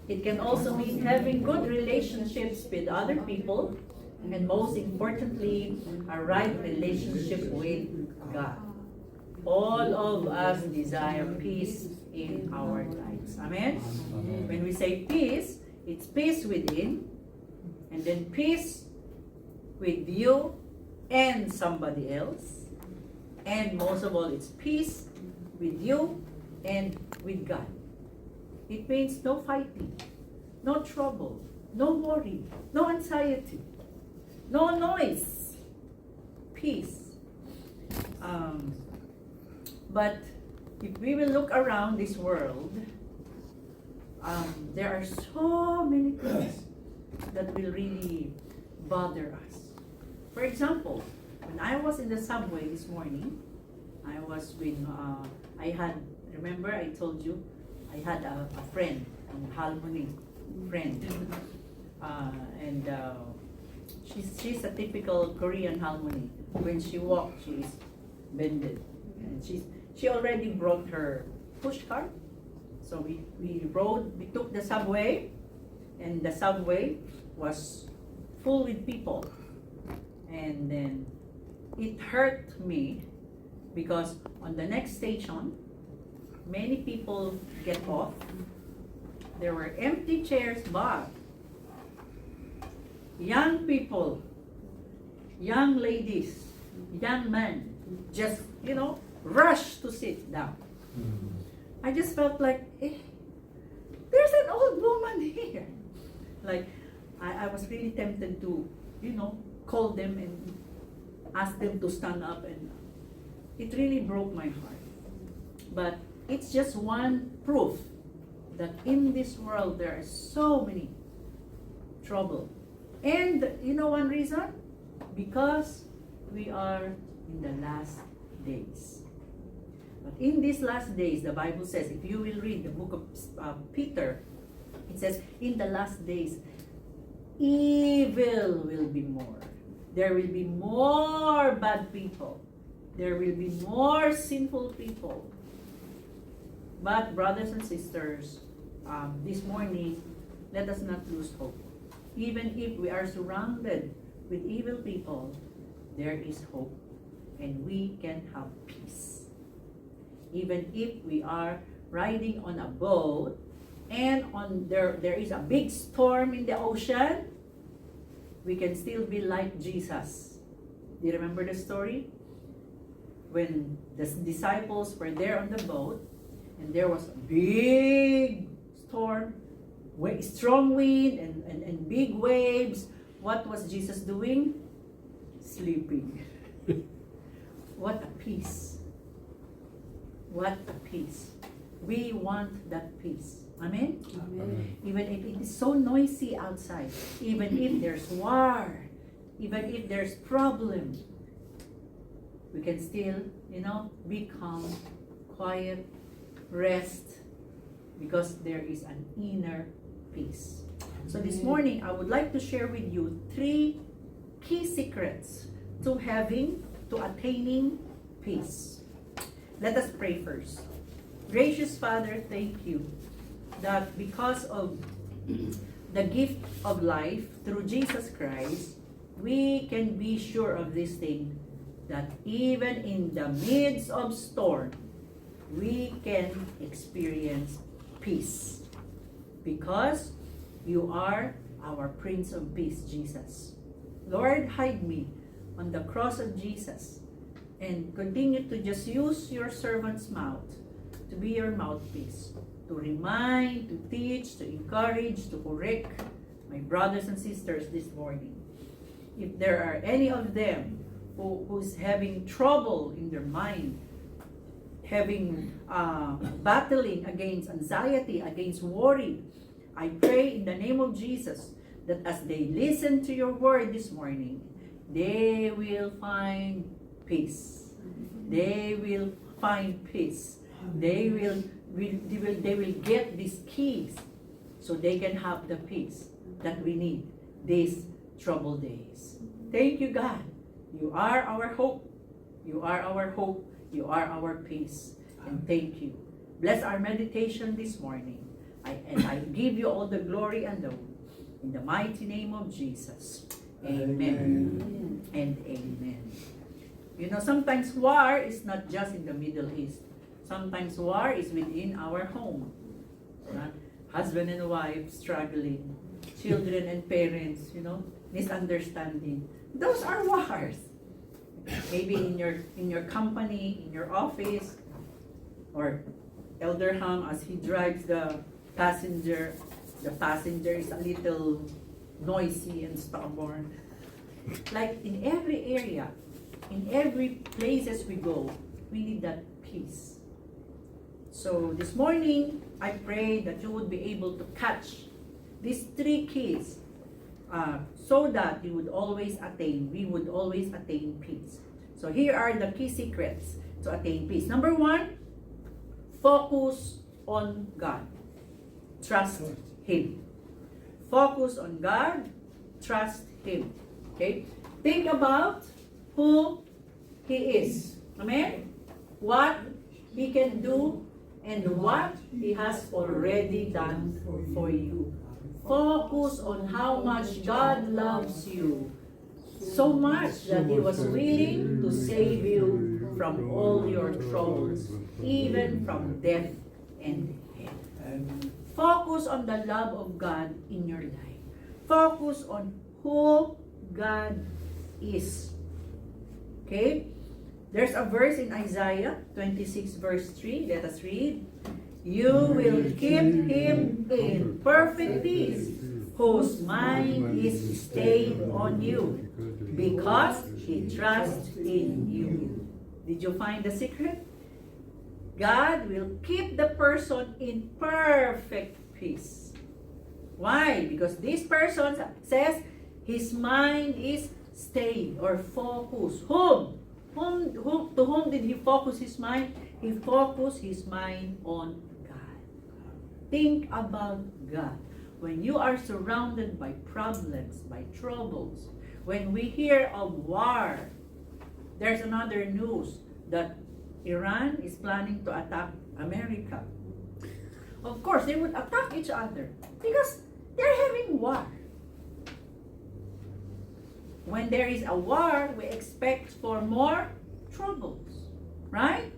It can also mean having good relationships with other people, and most importantly, a right relationship with God. All of us desire peace in our lives. Amen? When we say peace, it's peace within, and then peace with you and somebody else. And most of all, it's peace with you and with God. It means no fighting, no trouble, no worry, no anxiety, no noise, peace. But if we will look around this world, there are so many things that will really bother us. For example, when I was in the subway this morning, I was with, remember I told you, I had a friend, an Harmony friend, and she's a typical Korean Harmony. When she walks, she is bended, and she already brought her push cart. So we took the subway, and the subway was full with people, and then it hurt me because on the next station, many people get off. There were empty chairs, but young people, young ladies, young men, just, rush to sit down. I just felt like, there's an old woman here. Like, I was really tempted to, call them and ask them to stand up, and it really broke my heart. But it's just one proof that in this world there are so many trouble. And one reason? Because we are in the last days. But in these last days, the Bible says, if you will read the book of Peter, it says, in the last days, evil will be more. There will be more bad people. There will be more sinful people. But brothers and sisters, this morning, let us not lose hope. Even if we are surrounded with evil people, there is hope, and we can have peace. Even if we are riding on a boat, and there is a big storm in the ocean, we can still be like Jesus. Do you remember the story? When the disciples were there on the boat, and there was a big storm, strong wind, and big waves. What was Jesus doing? Sleeping. What a peace. What a peace. We want that peace. Amen? Amen. Even if it is so noisy outside, even if there's war, even if there's problem, we can still, be calm, quiet, rest, because there is an inner peace. So this morning, I would like to share with you 3 key secrets to attaining peace. Let us pray first. Gracious Father, thank you that because of the gift of life through Jesus Christ, we can be sure of this thing, that even in the midst of storm, we can experience peace. Because you are our Prince of Peace, Jesus. Lord, hide me on the cross of Jesus, and continue to just use your servant's mouth to be your mouthpiece, to remind, to teach, to encourage, to correct my brothers and sisters this morning. If there are any of them who's having trouble in their mind, battling against anxiety, against worry, I pray in the name of Jesus that as they listen to your word this morning, they will find peace. They will find peace. They will get these keys so they can have the peace that we need these troubled days. Thank you, God. You are our hope. You are our hope. You are our peace. And thank you. Bless our meditation this morning. And I give you all the glory and the in the mighty name of Jesus. Amen. And amen. You know, sometimes war is not just in the Middle East. Sometimes war is within our home. Husband and wife struggling, children and parents, misunderstanding. Those are wars. Maybe in your company, in your office, or Elder Ham, as he drives the passenger is a little noisy and stubborn. Like in every area, in every places we go, we need that peace. So this morning, I pray that you would be able to catch these 3 keys so that we would always attain peace. So here are the key secrets to attain peace. Number 1, focus on God. Trust Him. Focus on God. Trust Him. Okay? Think about who He is. Amen? What He can do and what He has already done for you. Focus on how much God loves you. So much that He was willing to save you from all your troubles, even from death and hell. Focus on the love of God in your life. Focus on who God is. Okay? There's a verse in Isaiah 26 verse 3. Let us read. You will keep him in perfect peace, whose mind is stayed on you, because he trusts in you. Did you find the secret? God will keep the person in perfect peace. Why? Because this person says his mind is stayed or focused. To whom did he focus his mind? He focused his mind on God. Think about God. When you are surrounded by problems, by troubles, when we hear of war, there's another news that Iran is planning to attack America. Of course, they would attack each other because they're having war. When there is a war, we expect for more troubles, right?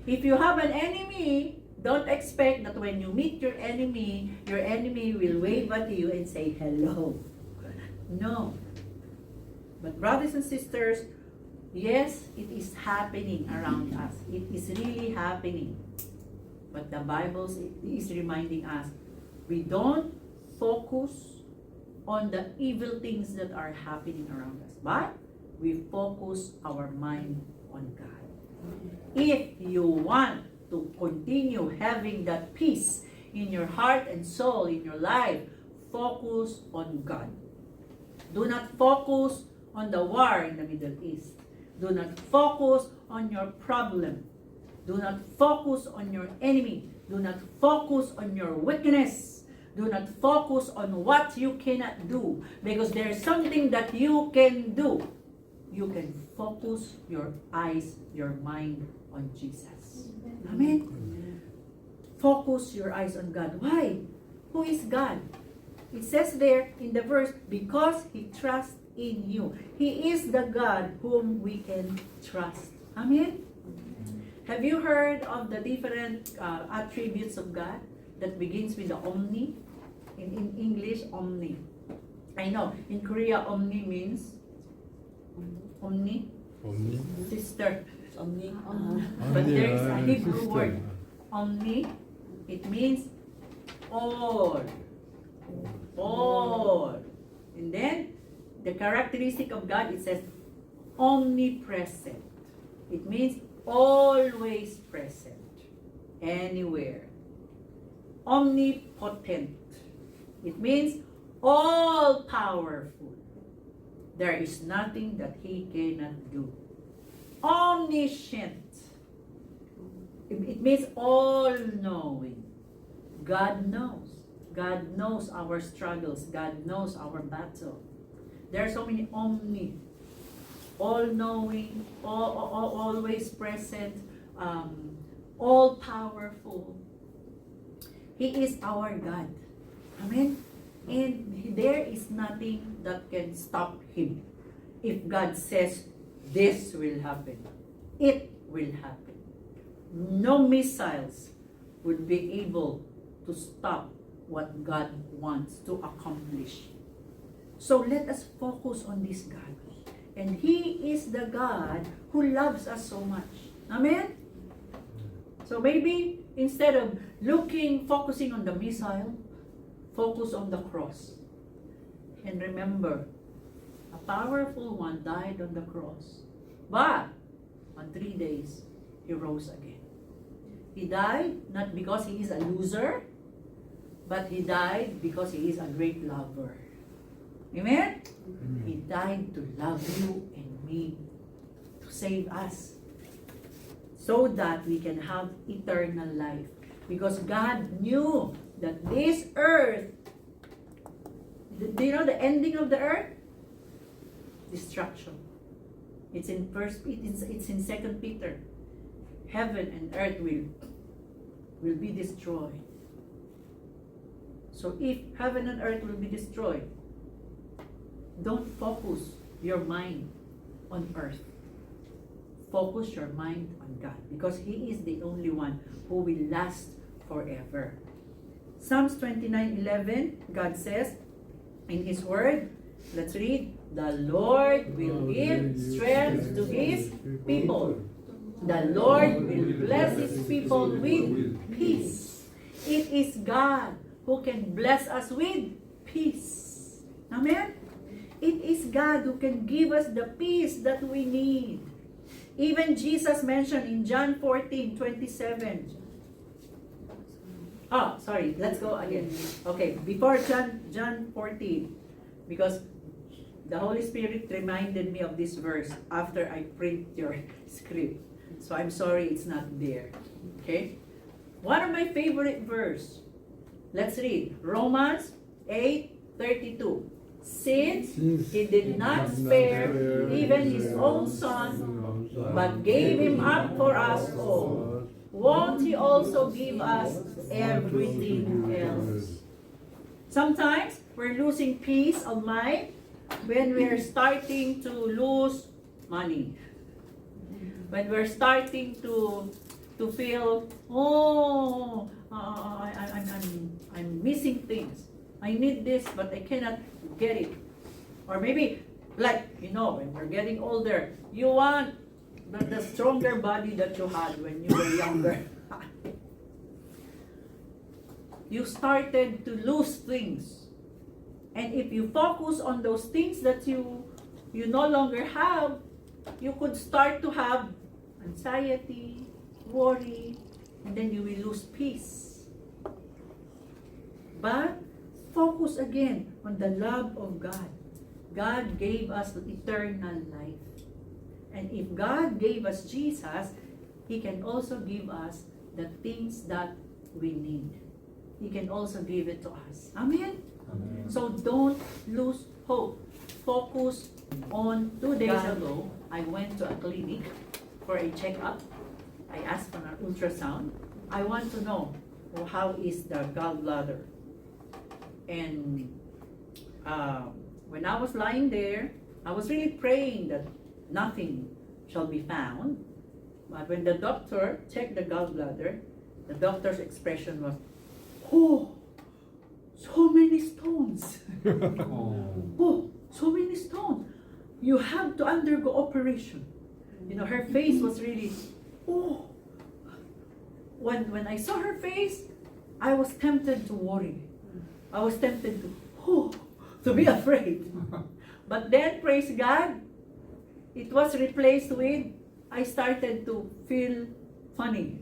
If you have an enemy, don't expect that when you meet your enemy will wave at you and say hello. No. But brothers and sisters, yes, it is happening around us. It is really happening. But the Bible is reminding us, we don't focus on the evil things that are happening around us, but we focus our mind on God. If you want to continue having that peace in your heart and soul, in your life, focus on God. Do not focus on the war in the Middle East. Do not focus on your problem. Do not focus on your enemy. Do not focus on your weakness. Do not focus on what you cannot do, because there is something that you can do. You can focus your eyes, your mind on Jesus. Amen. Focus your eyes on God. Why? Who is God? It says there in the verse, because He trusts in you. He is the God whom we can trust. Amen. Have you heard of the different attributes of God that begins with the omni? In English, omni. I know, in Korea, omni means omni, sister. Omni. But there is a Hebrew word, omni. It means all. All. And then, the characteristic of God, it says omnipresent. It means always present, anywhere. Omnipotent. It means all powerful. There is nothing that He cannot do. Omniscient. It means all knowing. God knows. God knows our struggles. God knows our battle. There are so many omni. All knowing, always present, all powerful. He is our God. Amen? And there is nothing that can stop Him. If God says, this will happen, it will happen. No missiles would be able to stop what God wants to accomplish. So let us focus on this God. And He is the God who loves us so much. Amen? So maybe instead of focusing on the missile, focus on the cross. And remember, a powerful one died on the cross. But on 3 days, He rose again. He died not because He is a loser, but He died because He is a great lover. Amen? He died to love you and me, to save us, so that we can have eternal life. Because God knew that this earth, do you know the ending of the earth? Destruction. It's in it's in 2 Peter. Heaven and earth will be destroyed. So if heaven and earth will be destroyed, don't focus your mind on earth. Focus your mind on God, because He is the only one who will last forever. Psalms 29:11, God says in His word, let's read, the Lord will give strength to His people. The Lord will bless His people with peace. It is God who can bless us with peace. Amen? It is God who can give us the peace that we need. Even Jesus mentioned in John 14:27. Oh, sorry, let's go again. Okay, before John 14, because the Holy Spirit reminded me of this verse after I print your script. So I'm sorry it's not there. Okay? One of my favorite verse. Let's read. Romans 8:32. Since He did not spare even His own Son, but gave Him up for us all, won't He also give us everything else? Sometimes we're losing peace of mind when we're starting to lose money. When we're starting to feel, I'm missing things. I need this, but I cannot get it. Or maybe, like, when we're getting older, you want the stronger body that you had when you were younger. You started to lose things. And if you focus on those things that you no longer have, you could start to have anxiety, worry, and then you will lose peace. But focus again on the love of God. God gave us eternal life. And if God gave us Jesus, He can also give us the things that we need. He can also give it to us. Amen? Amen. So don't lose hope. Focus on 2 days ago, I went to a clinic for a checkup. I asked for an ultrasound. I want to know how is the gallbladder. And when I was lying there, I was really praying that nothing shall be found. But when the doctor checked the gallbladder, the doctor's expression was, oh, so many stones. Oh, so many stones. You have to undergo operation. Her face was really, oh. When I saw her face, I was tempted to worry. I was tempted to be afraid. But then, praise God, it was replaced with, I started to feel funny.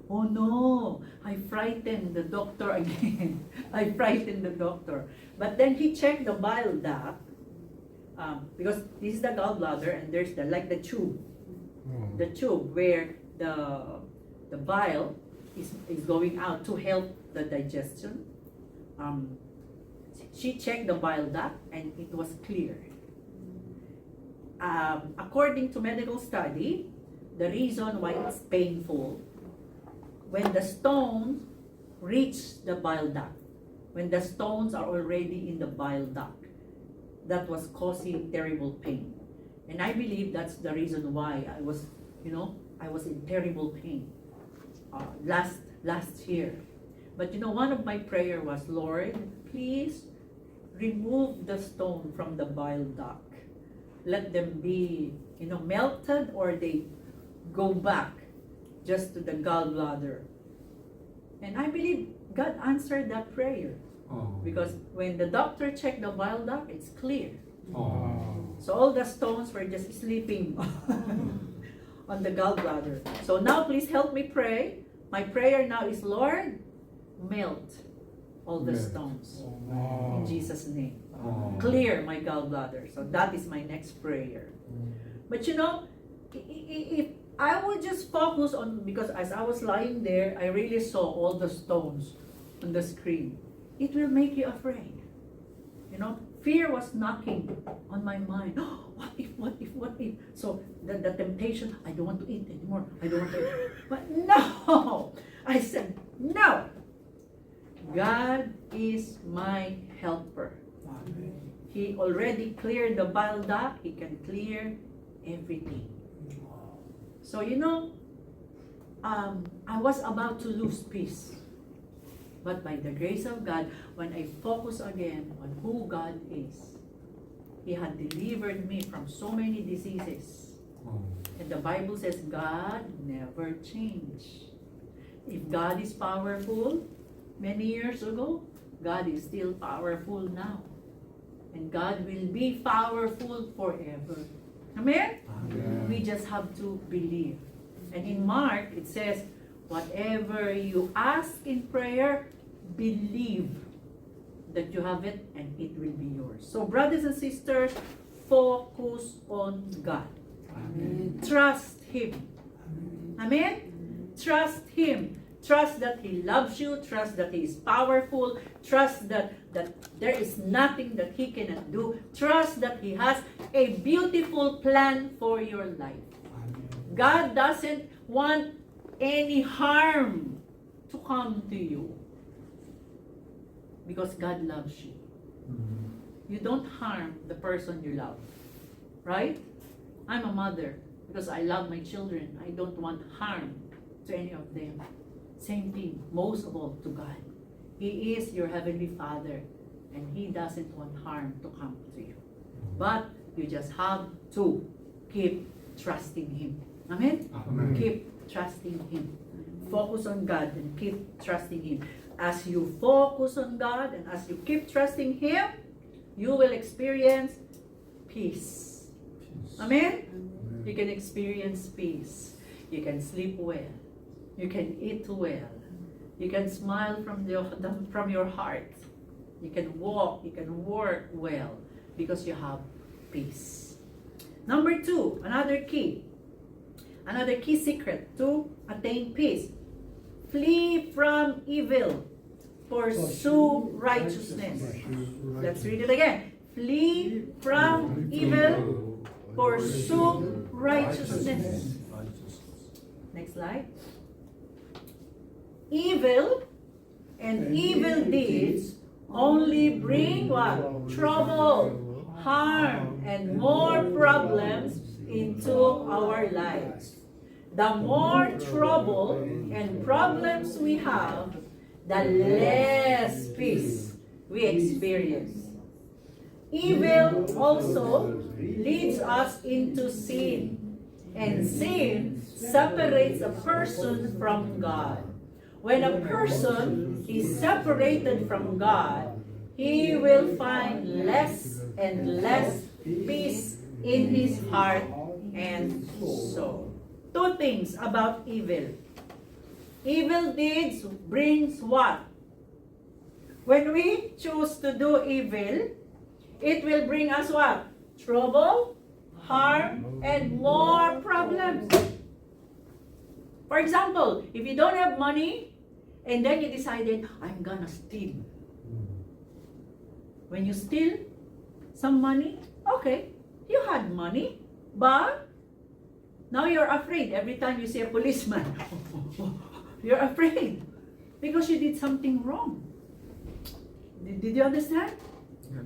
Oh no, I frightened the doctor again. I frightened the doctor. But then he checked the bile duct, because this is the gallbladder and there's the tube. The tube where the bile is going out to help the digestion. She checked the bile duct and it was clear. According to medical study, the reason why it's painful, when the stones reach the bile duct, when the stones are already in the bile duct, that was causing terrible pain. And I believe that's the reason why I was in terrible pain last year. But one of my prayer was, Lord, please remove the stone from the bile duct. Let them be, melted, or they go back just to the gallbladder. And I believe God answered that prayer. Because when the doctor checked the bile duct, it's clear. So all the stones were just sleeping on the gallbladder. So now please help me pray. My prayer now is, Lord, melt all the stones in Jesus' name. Clear my gallbladder. So that is my next prayer. But if I would just focus on, because as I was lying there, I really saw all the stones on the screen. It will make you afraid. Fear was knocking on my mind. What if? So the temptation, I don't want to eat anymore. I don't want to eat. But no! I said, no! God is my helper. He already cleared the bile duct. He can clear everything. So I was about to lose peace. But by the grace of God, when I focus again on who God is, He had delivered me from so many diseases. And the Bible says God never changed. If God is powerful many years ago, God is still powerful now. And God will be powerful forever. Amen? Amen. We just have to believe. And in Mark, it says, whatever you ask in prayer, believe that you have it and it will be yours. So brothers and sisters, focus on God. Amen. Trust Him. Amen? Trust Him. Trust that He loves you. Trust that He is powerful. Trust that there is nothing that He cannot do. Trust that He has a beautiful plan for your life. God doesn't want any harm to come to you. Because God loves you. You don't harm the person you love. Right? I'm a mother because I love my children. I don't want harm to any of them. Same thing, most of all to God. He is your Heavenly Father and He doesn't want harm to come to you. But you just have to keep trusting Him. Amen? Amen. Keep trusting Him. Focus on God and keep trusting Him. As you focus on God and as you keep trusting Him, you will experience peace. Amen? You can experience peace. You can sleep well. You can eat well. You can smile from your heart. You can walk. You can work well because you have peace. Number 2, another key secret to attain peace. Flee from evil. Pursue righteousness. Let's read it again. Flee from evil. Pursue righteousness. Next slide. Evil and evil deeds only bring what? Trouble, harm, and more problems into our lives. The more trouble and problems we have, the less peace we experience. Evil also leads us into sin, and sin separates a person from God. When a person is separated from God, he will find less and less peace in his heart and soul. 2 things about evil. Evil deeds brings what? When we choose to do evil, it will bring us what? Trouble, harm, and more problems. For example, if you don't have money, and then you decided, I'm gonna steal. When you steal some money, okay, you had money, but now you're afraid every time you see a policeman. You're afraid because you did something wrong. Did you understand? Yeah.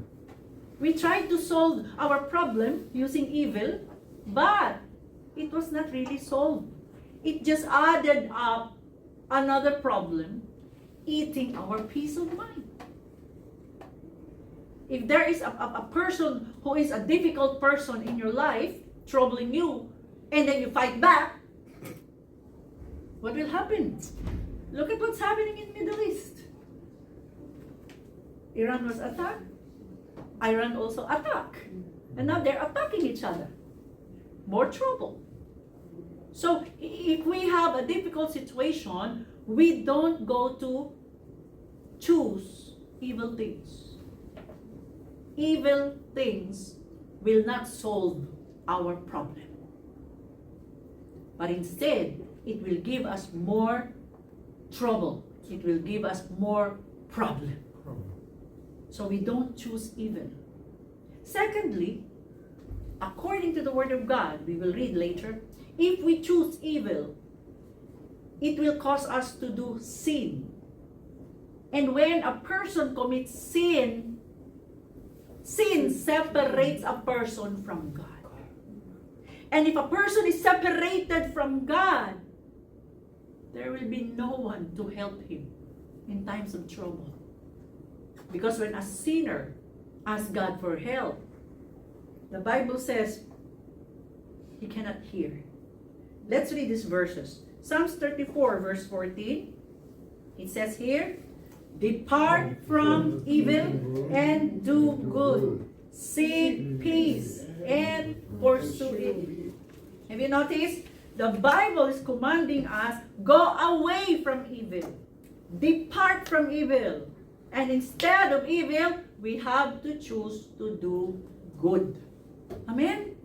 We tried to solve our problem using evil, but it was not really solved. It just added up another problem, eating our peace of mind. If there is a person who is a difficult person in your life, troubling you, and then you fight back, what will happen? Look at what's happening in Middle East. Iran was attacked. Iran also attacked. And now they're attacking each other. More trouble. So if we have a difficult situation, we don't go to choose evil things. Evil things will not solve our problem. But instead, it will give us more trouble. It will give us more problem. So we don't choose evil. Secondly, according to the Word of God, we will read later, if we choose evil, it will cause us to do sin. And when a person commits sin, sin separates a person from God. And if a person is separated from God, there will be no one to help him in times of trouble. Because when a sinner asks God for help, the Bible says he cannot hear. Let's read these verses. Psalms 34 verse 14. It says here, depart from evil and do good. Seek peace and pursue it. Have you noticed? The Bible is commanding us, go away from evil. Depart from evil. And instead of evil, we have to choose to do good. Amen?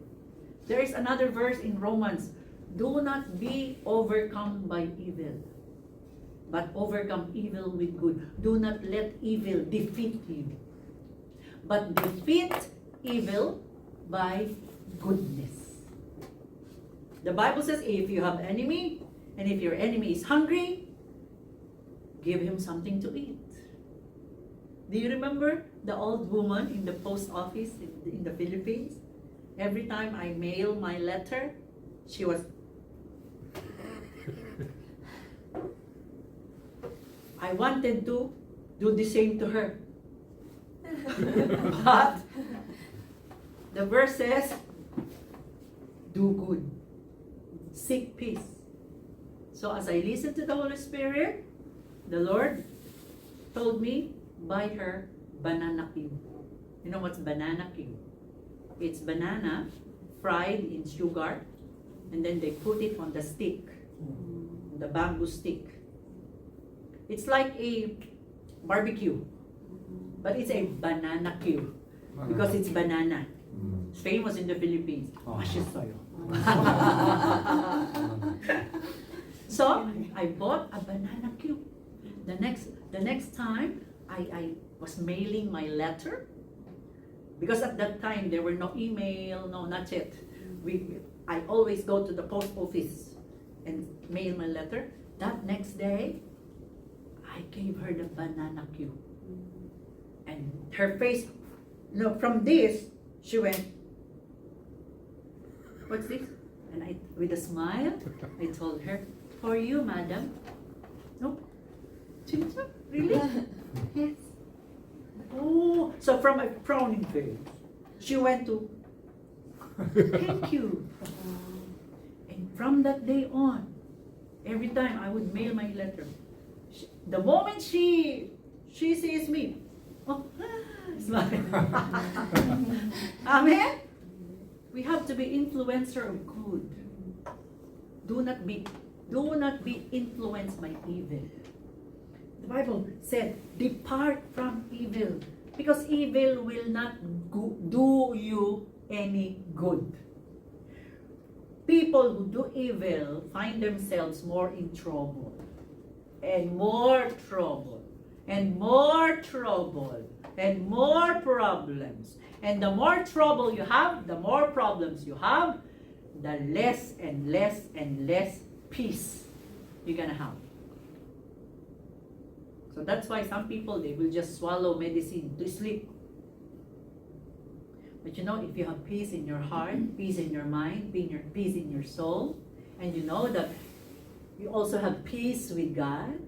There is another verse in Romans. Do not be overcome by evil, but overcome evil with good. Do not let evil defeat you, but defeat evil by goodness. The Bible says if you have enemy, and if your enemy is hungry, give him something to eat. Do you remember the old woman in the post office in the Philippines? Every time I mail my letter, she was... I wanted to do the same to her. But the verse says, do good. Seek peace. So as I listened to the Holy Spirit, the Lord told me, buy her banana cue. You know what's banana cue? It's banana fried in sugar, and then they put it on the stick, the bamboo stick. It's like a barbecue, but it's a banana cue because it's banana. It's famous in the Philippines. Mashisoyo. So I bought a banana cue. The next time I was mailing my letter, because at that time there were no email, no, not yet. I always go to the post office and mail my letter. That next day, I gave her the banana cue. And her face, from this, she went, what's this? And I, with a smile, I told her, for you, madam. No, Chincha, really? Yes. Oh, so from a frowning face, she went to, thank you. And from that day on, every time I would mail my letter, the moment she sees me, oh, smile. Amen? We have to be influencer of good. Do not be influenced by evil. The Bible said, depart from evil, because evil will not do you any good. People who do evil find themselves more in trouble, and more trouble, and more trouble, and more problems. And the more trouble you have, the more problems you have, the less and less and less peace you're gonna have. So that's why some people, they will just swallow medicine to sleep. But you know, if you have peace in your heart, peace in your mind, peace in your soul, and you know that you also have peace with God,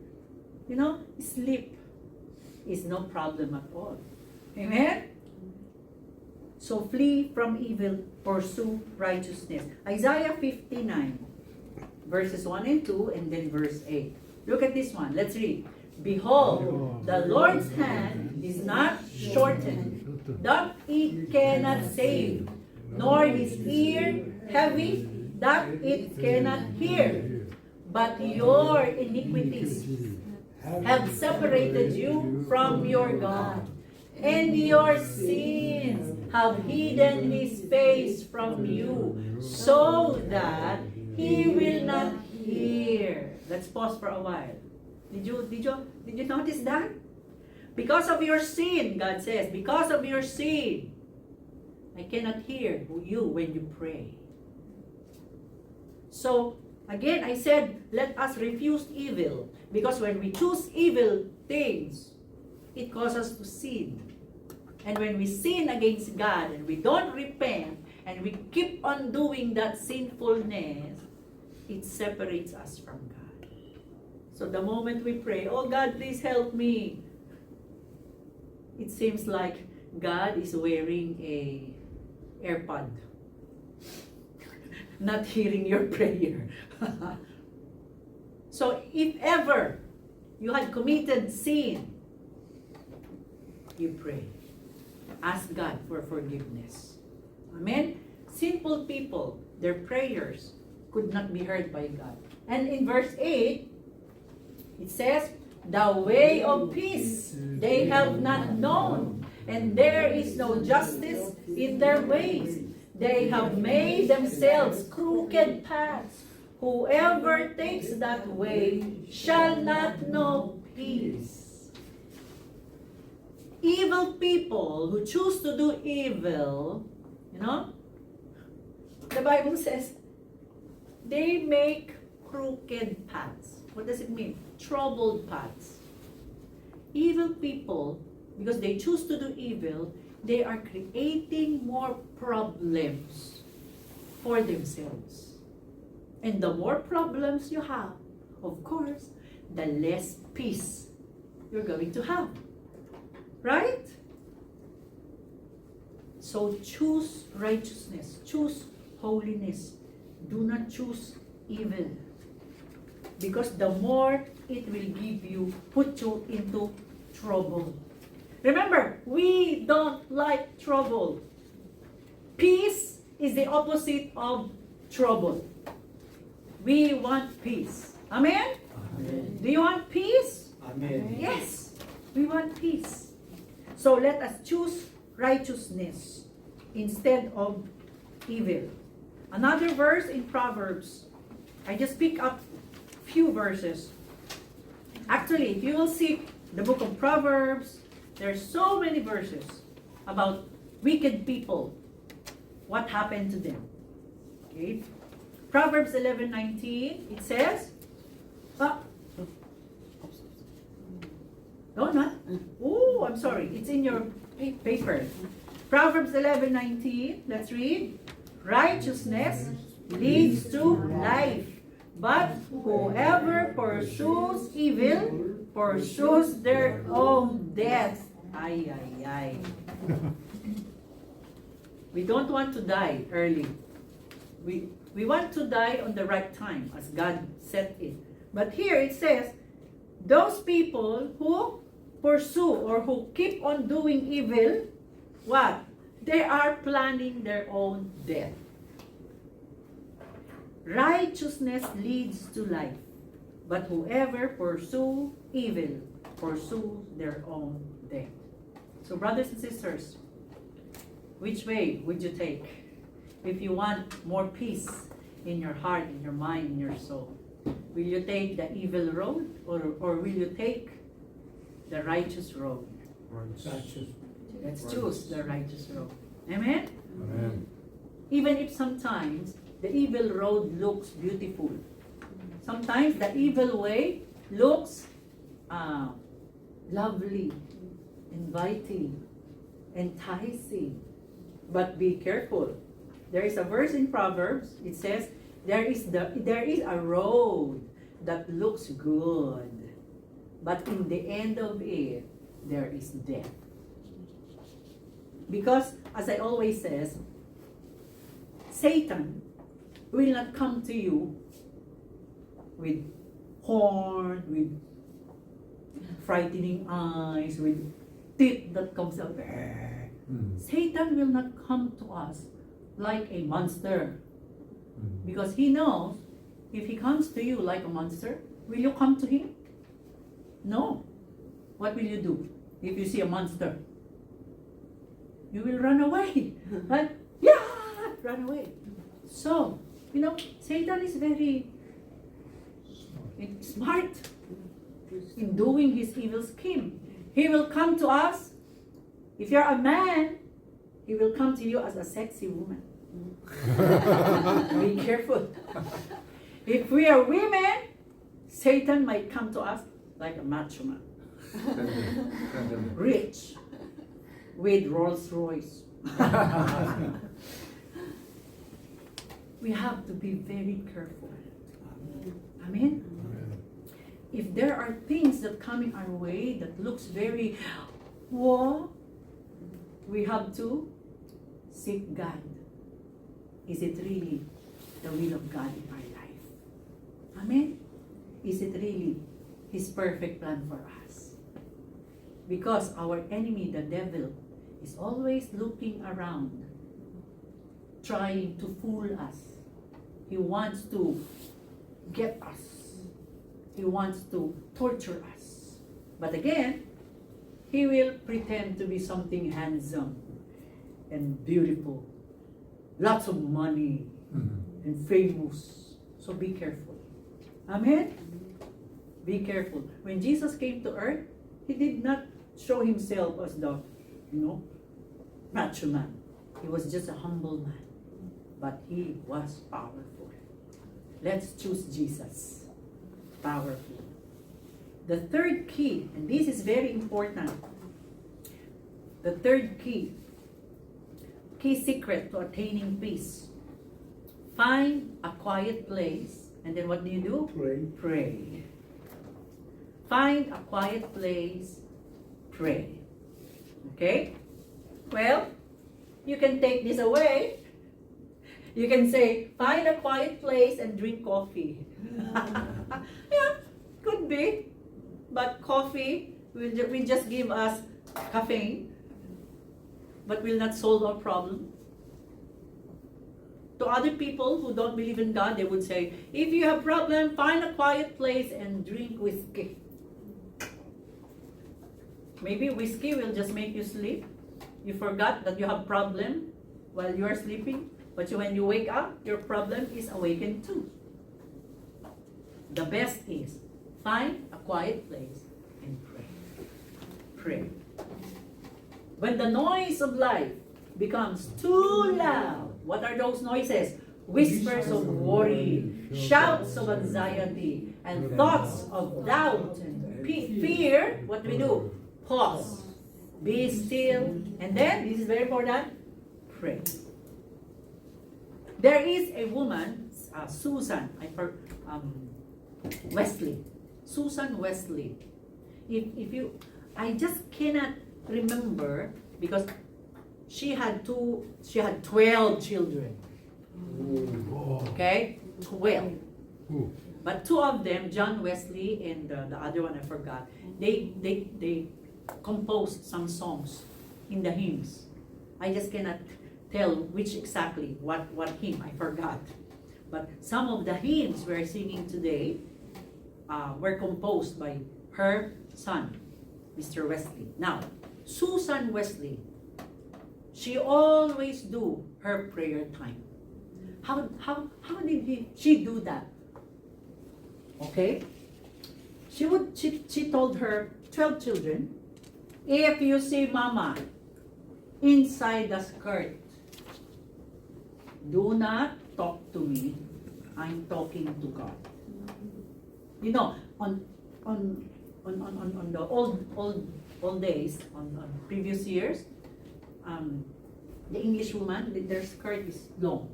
you know, sleep is no problem at all. Amen? So flee from evil, pursue righteousness. Isaiah 59, verses 1 and 2, and then verse 8. Look at this one. Let's read. Behold, the Lord's hand is not shortened, that it cannot save, nor his ear heavy, that it cannot hear. But your iniquities have separated you from your God, and your sins have hidden his face from you, so that he will not hear. Let's pause for a while. Did you notice that? Because of your sin, God says, because of your sin, I cannot hear you when you pray. So, again, I said, let us refuse evil. Because when we choose evil things, it causes us to sin. And when we sin against God and we don't repent and we keep on doing that sinfulness, it separates us from God. So the moment we pray, oh God, please help me, it seems like God is wearing a AirPod, not hearing your prayer. So if ever you had committed sin, you pray. Ask God for forgiveness. Amen? Sinful people, their prayers could not be heard by God. And in verse 8, it says, the way of peace they have not known, and there is no justice in their ways. They have made themselves crooked paths. Whoever takes that way shall not know peace. Evil people who choose to do evil, you know, the Bible says, they make crooked paths. What does it mean? Troubled paths. Evil people, because they choose to do evil, they are creating more problems for themselves. And the more problems you have, of course, the less peace you're going to have. Right? So choose righteousness, choose holiness. Do not choose evil. Because the more it will give you, put you into trouble. Remember, we don't like trouble. Peace is the opposite of trouble. We want peace. Amen? Amen. Do you want peace? Amen. Yes, we want peace. So let us choose righteousness instead of evil. Another verse in Proverbs. I just pick up few verses. Actually, if you will see the book of Proverbs, there are so many verses about wicked people. What happened to them? Okay. Proverbs 11:19, it says, no, not. Oh, I'm sorry. It's in your paper. Proverbs 11:19, let's read. Righteousness leads to life, but whoever pursues evil pursues their own death. Ay, ay, ay. We don't want to die early. We want to die on the right time, as God set it. But here it says, those people who pursue or who keep on doing evil, what? They are planning their own death. Righteousness leads to life, but whoever pursue evil pursue their own death. So brothers and sisters, which way would you take if you want more peace in your heart, in your mind, in your soul? Will you take the evil road, or will you take the righteous road? Righteous. Let's choose the righteous road. Amen? Amen. Even if sometimes the evil road looks beautiful. Sometimes the evil way looks lovely, inviting, enticing. But be careful. There is a verse in Proverbs. It says, there is a road that looks good, but in the end of it, there is death. Because, as I always says, Satan will not come to you with horn, with frightening eyes, with teeth that comes out. Satan will not come to us like a monster. Because he knows, if he comes to you like a monster, will you come to him? No. What will you do if you see a monster? You will run away. Right? Yeah, run away. So, Satan is very smart in doing his evil scheme. He will come to us. If you're a man, he will come to you as a sexy woman. Be careful. If we are women, Satan might come to us like a macho man. Rich, with Rolls Royce. We have to be very careful. Amen? If there are things that coming our way that looks very, whoa, we have to seek God. Is it really the will of God in our life? Amen? Is it really His perfect plan for us? Because our enemy, the devil, is always looking around, trying to fool us. He wants to get us. He wants to torture us. But again, he will pretend to be something handsome and beautiful. Lots of money and famous. So be careful. Amen? Be careful. When Jesus came to earth, he did not show himself as the, macho man. He was just a humble man. But he was powerful. Let's choose Jesus. Powerful. The third key, and this is very important. The third key secret to attaining peace. Find a quiet place, and then what do you do? Pray. Find a quiet place, pray. Okay? Well, you can take this away. You can say, find a quiet place and drink coffee. Yeah, could be. But coffee will just give us caffeine, but will not solve our problem. To other people who don't believe in God, they would say, if you have problem, find a quiet place and drink whiskey. Maybe whiskey will just make you sleep. You forgot that you have problem while you are sleeping, but when you wake up, your problem is awakened too. The best is, find a quiet place and pray. Pray. When the noise of life becomes too loud, what are those noises? Whispers of worry, shouts of anxiety, and thoughts of doubt and fear. What do we do? Pause. Be still. And then, this is very important, pray. There is a woman, Susan, Wesley. Susan Wesley. I just cannot remember because she had 12 children. Okay? 12. But two of them, John Wesley and the other one I forgot, they composed some songs in the hymns. I just cannot tell which exactly, what hymn, I forgot. But some of the hymns we're singing today were composed by her son, Mr. Wesley. Now, Susan Wesley, she always do her prayer time. How did she do that? Okay? She told her 12 children, if you see mama inside the skirt, do not talk to me. I'm talking to God. On on the old days, on previous years, the English woman, their skirt is long,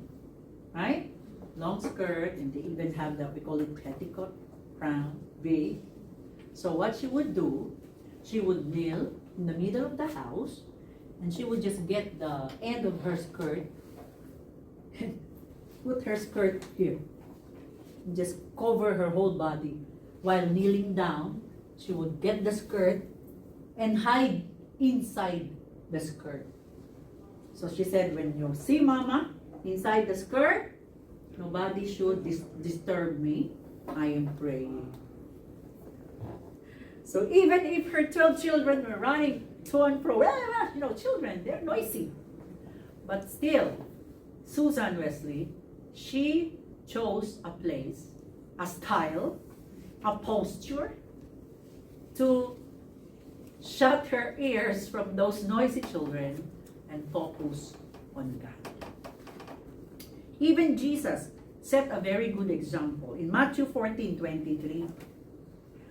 right? Long skirt, and they even have that, we call it petticoat, round, big. So what she would do, she would kneel in the middle of the house, and she would just get the end of her skirt and put her skirt here, and just cover her whole body. While kneeling down, she would get the skirt and hide inside the skirt. So she said, when you see Mama inside the skirt, nobody should disturb me. I am praying. So even if her 12 children were running to and fro, children, they're noisy. But still, Susan Wesley, she chose a place, a style, a posture to shut her ears from those noisy children and focus on God. Even Jesus set a very good example. In Matthew 14:23,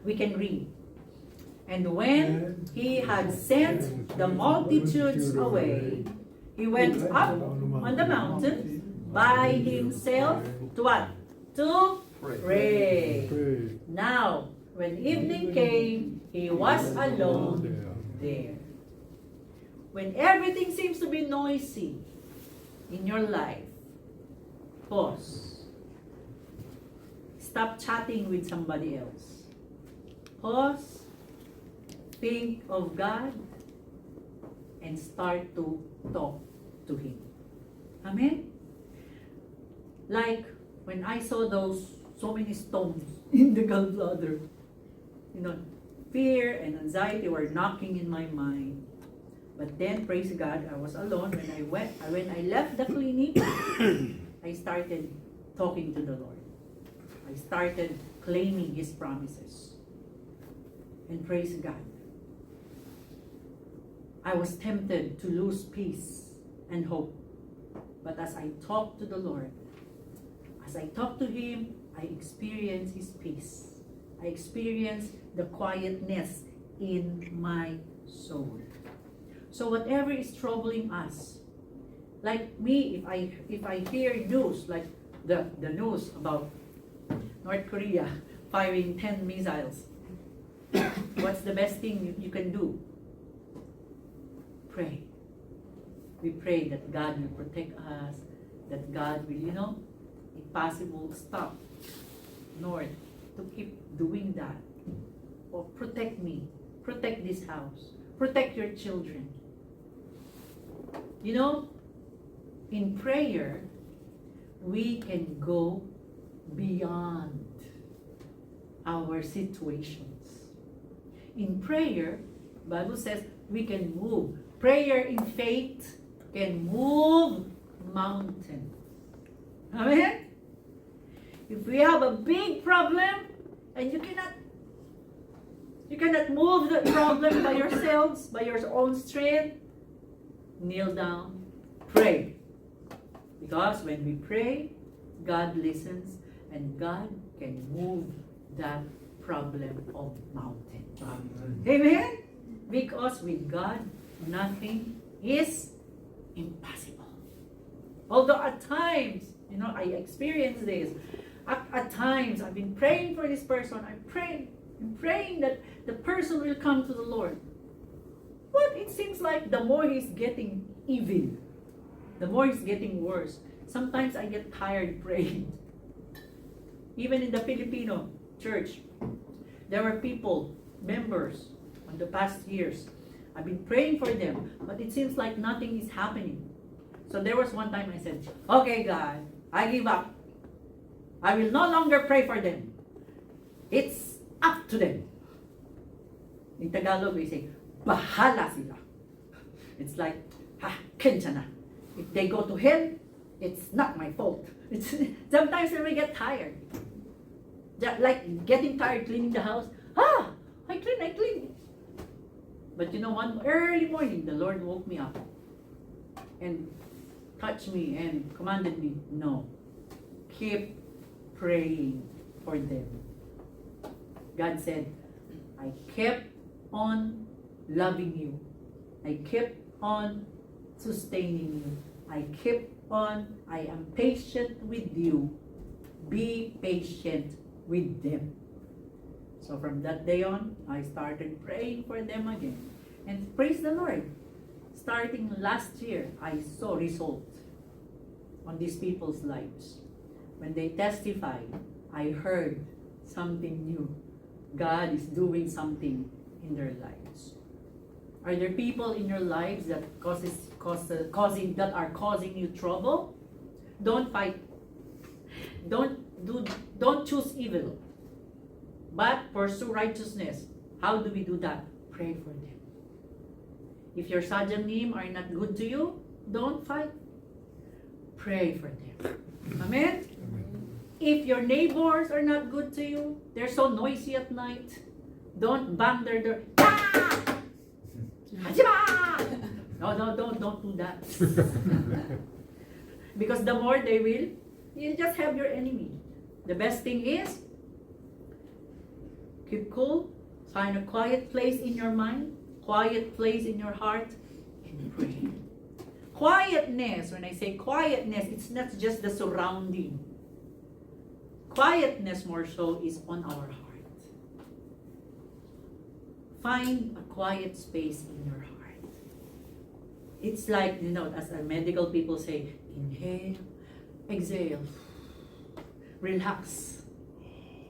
we can read, "And when he had sent the multitudes away, he went up on the mountain by himself to what? To pray. Pray. Now, when evening came, he was alone there." When everything seems to be noisy in your life, pause. Stop chatting with somebody else. Pause. Think of God and start to talk to Him. Amen? Like when I saw so many stones in the gallbladder, fear and anxiety were knocking in my mind. But then, praise God, I was alone. When I left the clinic, I started talking to the Lord. I started claiming His promises. And praise God, I was tempted to lose peace and hope. But as I talked to the Lord, as I talked to Him, I experienced His peace. I experienced the quietness in my soul. So whatever is troubling us, like me, if I hear news, like the news about North Korea firing 10 missiles, what's the best thing you can do? Pray. We pray that God will protect us, that God will, if possible, stop North to keep doing that. Or protect me, protect this house, protect your children. In prayer, we can go beyond our situations. In prayer, Bible says we can move. Prayer in faith can move mountains. Amen? If we have a big problem and you cannot move the problem by yourselves, by your own strength, kneel down, pray. Because when we pray, God listens and God can move that problem of mountain. Amen? Because with God, nothing is impossible. Although at times, I experience this. At times, I've been praying for this person. I'm praying that the person will come to the Lord. But it seems like the more he's getting evil, the more he's getting worse. Sometimes I get tired praying. Even in the Filipino church, there were members on the past years. I've been praying for them, but it seems like nothing is happening. So there was one time I said, "Okay, God, I give up. I will no longer pray for them. It's up to them." In Tagalog, we say, "Bahala sila." It's like, 괜찮아. If they go to hell, it's not my fault. Sometimes when we get tired, like getting tired cleaning the house, I clean. But one early morning, the Lord woke me up and touched me and commanded me, "No, keep praying for them." God said, I kept on loving you. I kept on sustaining you. I am patient with you. Be patient with them. So from that day on, I started praying for them again. And praise the Lord. Starting last year, I saw results on these people's lives. When they testified, I heard something new. God is doing something in their lives. Are there people in your lives that are causing you trouble? Don't fight. Don't choose evil, but pursue righteousness. How do we do that? Pray for them. If your sajanim are not good to you, don't fight. Pray for them. Amen? If your neighbors are not good to you, they're so noisy at night, don't bang their door. Ah! Hajima! No, don't do that. Because the more they will, you just have your enemy. The best thing is, keep cool, find a quiet place in your mind, quiet place in your heart, and pray. Quietness, when I say quietness, it's not just the surrounding. Quietness more so is on our heart. Find a quiet space in your heart. It's like, as medical people say, inhale, exhale, relax.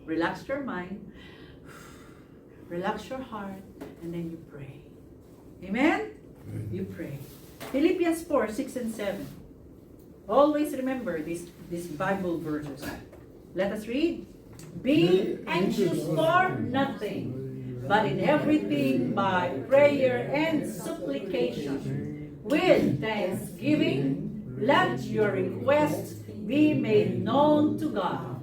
Relax your mind, relax your heart, and then you pray. Amen? You pray. Philippians 4, 6 and 7. Always remember these Bible verses. Let us read. Be anxious for nothing, but in everything by prayer and supplication, with thanksgiving, let your requests be made known to God.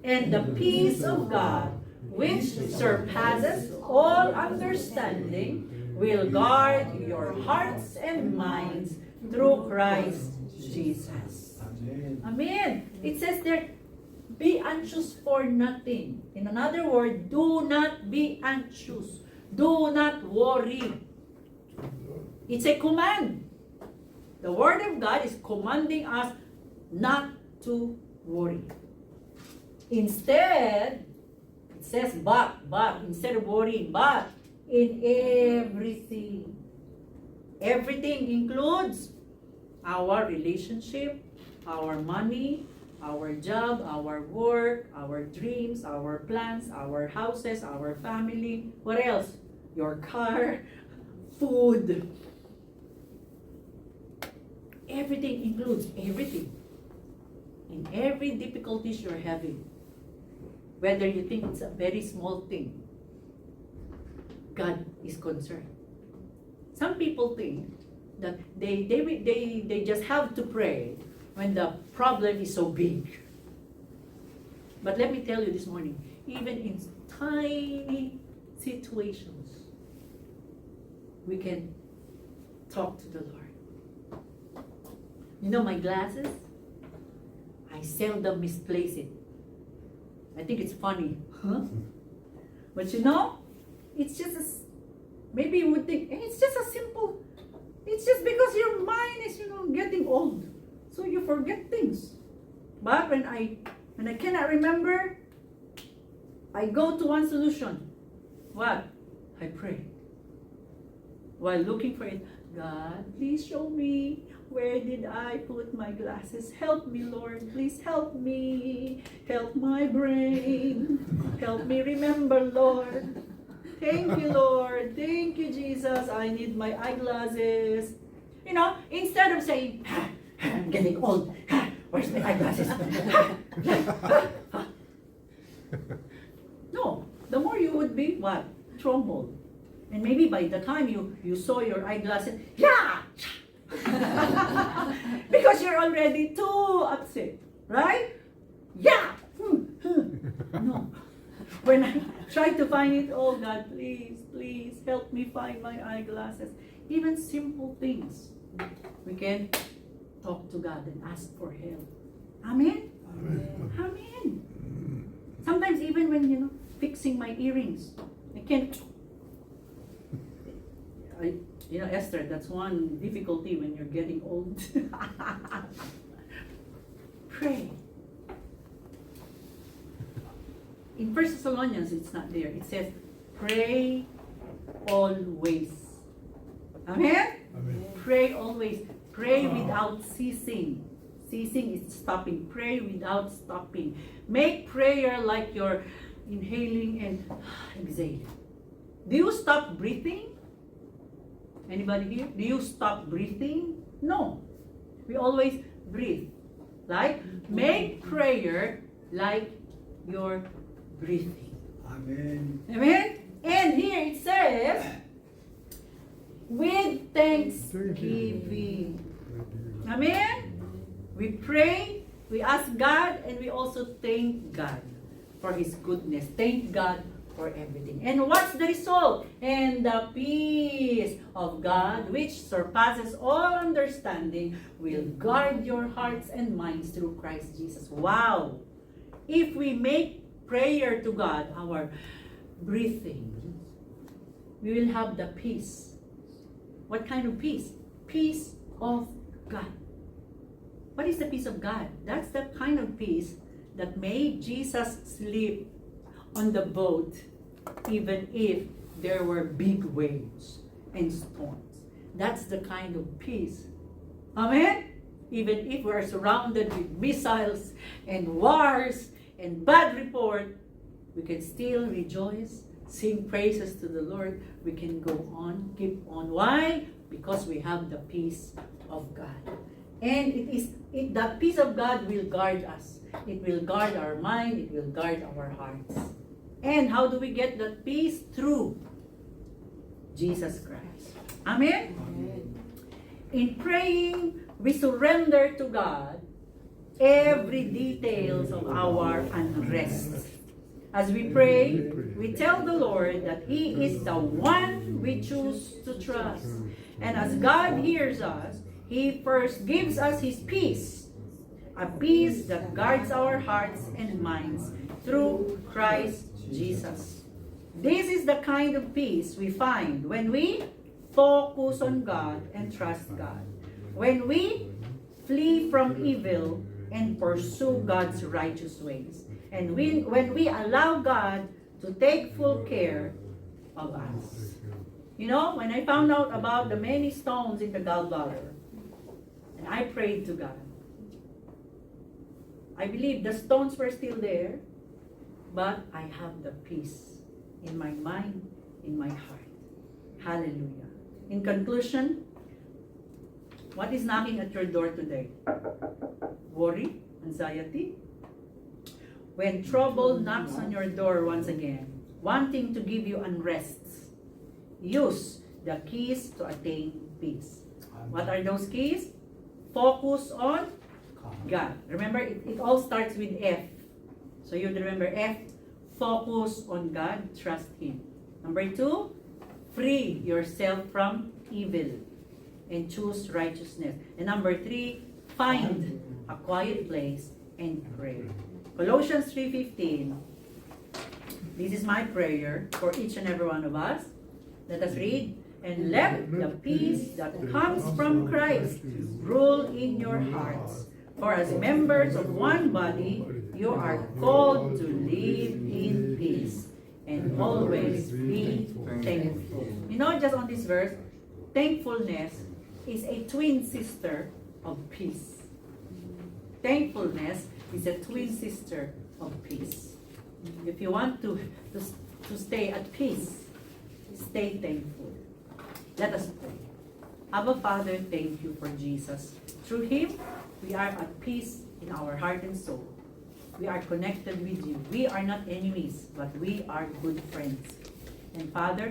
And the peace of God, which surpasses all understanding, will guard your hearts and minds through Christ Jesus. Amen. It says there, be anxious for nothing. In another word, do not be anxious. Do not worry. It's a command. The Word of God is commanding us not to worry. Instead, it says but, instead of worrying, but in everything. Everything includes our relationship, our money, our job, our work, our dreams, our plans, our houses, our family. What else? Your car, food. Everything includes everything. In every difficulties you're having. Whether you think it's a very small thing, God is concerned. Some people think that they just have to pray when the problem is so big. But let me tell you this morning, even in tiny situations, we can talk to the Lord. My glasses, I seldom misplace it. I think it's funny, huh? But it's just maybe you would think, it's just a simple, it's just because your mind is, getting old. So you forget things. But when I cannot remember, I go to one solution. What? I pray. While looking for it, God, please show me, where did I put my glasses? Help me, Lord. Please help me. Help my brain. Help me remember, Lord. Thank you, Lord. Thank you, Jesus. I need my eyeglasses. Instead of saying, I'm getting old. Where's my eyeglasses? No. The more you would be, what? Troubled. And maybe by the time you saw your eyeglasses, because you're already too upset, right? No. When I try to find it, oh God, please help me find my eyeglasses. Even simple things, we can talk to God and ask for help. Amen? Amen. Sometimes even when, fixing my earrings, I can't. You know, Esther, that's one difficulty when you're getting old. Pray. In 1 Thessalonians, it's not there. It says, pray always. Amen? Amen. Pray always. Pray without ceasing. Ceasing is stopping. Pray without stopping. Make prayer like you're inhaling and exhaling. Do you stop breathing? Anybody here? Do you stop breathing? No. We always breathe. Like, make prayer like you're breathing. Amen. Amen? And here it says, with thanksgiving. Amen? We pray, we ask God, and we also thank God for His goodness. Thank God for everything. And what's the result? And the peace of God, which surpasses all understanding, will guard your hearts and minds through Christ Jesus. Wow! If we make prayer to God our breathing, we will have the peace. What kind of peace? Peace of God. What is the peace of God? That's the kind of peace that made Jesus sleep on the boat even if there were big waves and storms. That's the kind of peace. Amen? Even if we're surrounded with missiles and wars and bad report, we can still rejoice, sing praises to the Lord. We can go on, keep on. Why? Because we have the peace of God. And the peace of God will guard us. It will guard our mind. It will guard our hearts. And how do we get that peace? Through Jesus Christ. Amen? Amen. In praying, we surrender to God every details of our unrest. As we pray, we tell the Lord that He is the one we choose to trust. And as God hears us, He first gives us His peace, a peace that guards our hearts and minds through Christ Jesus. This is the kind of peace we find when we focus on God and trust God. When we flee from evil and pursue God's righteous ways. And when we allow God to take full care of us. You know, when I found out about the many stones in the gallbladder, and I prayed to God, I believe the stones were still there, but I have the peace in my mind, in my heart. Hallelujah. In conclusion, what is knocking at your door today? Worry, anxiety? When trouble knocks on your door once again, wanting to give you unrest, use the keys to attain peace. What are those keys? Focus on God. Remember, it all starts with F. So you remember F, focus on God, trust Him. Number 2, free yourself from evil and choose righteousness. And number 3, find a quiet place and pray. Colossians 3:15. This is my prayer for each and every one of us. Let us read. And let the peace that comes from Christ rule in your hearts. For as members of one body, you are called to live in peace and always be thankful. You know, just on this verse, thankfulness is a twin sister of peace. Thankfulness is a twin sister of peace. If you want to stay at peace, stay thankful. Let us pray. Abba Father, thank you for Jesus. Through Him, we are at peace in our heart and soul. We are connected with you. We are not enemies, but we are good friends. And Father,